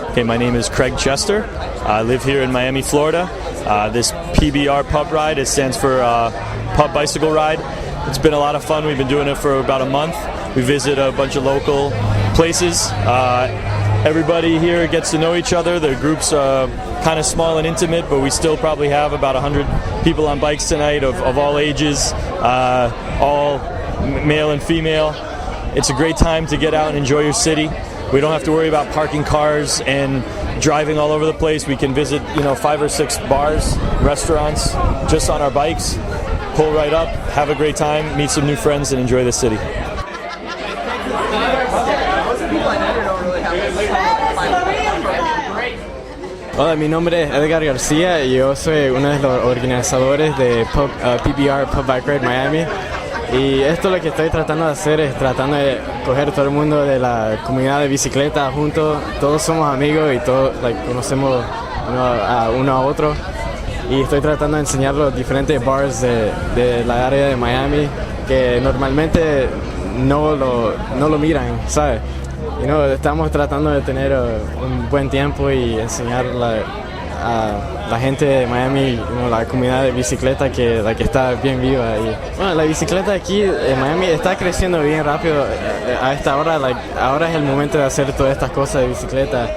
Okay, my name is Craig Chester. I live here in Miami, Florida. This PBR pub ride, it stands for Pub Bicycle Ride. It's been a lot of fun. We've been doing it for about a month. We visit a bunch of local places. Everybody here gets to know each other. The group's kind of small and intimate, but we still probably have about 100 people on bikes tonight of all ages, all male and female. It's a great time to get out and enjoy your city. We don't have to worry about parking cars and driving all over the place. We can visit, 5 or 6 bars, restaurants, just on our bikes. Pull right up, have a great time, meet some new friends, and enjoy the city. Hola, mi nombre es Edgar García y yo soy uno de los organizadores de PBR Pub Bike Ride Miami. Y esto lo que estoy tratando de hacer es tratando de coger todo el mundo de la comunidad de bicicleta juntos. Todos somos amigos y todos conocemos uno a otro. Y estoy tratando de enseñar los diferentes bars de la área de Miami que normalmente no lo miran, ¿sabes? Estamos tratando de tener un buen tiempo y enseñar a la gente de Miami, la comunidad de bicicleta que está bien viva. Y, la bicicleta aquí en Miami está creciendo bien rápido a esta hora. Ahora es el momento de hacer todas estas cosas de bicicleta.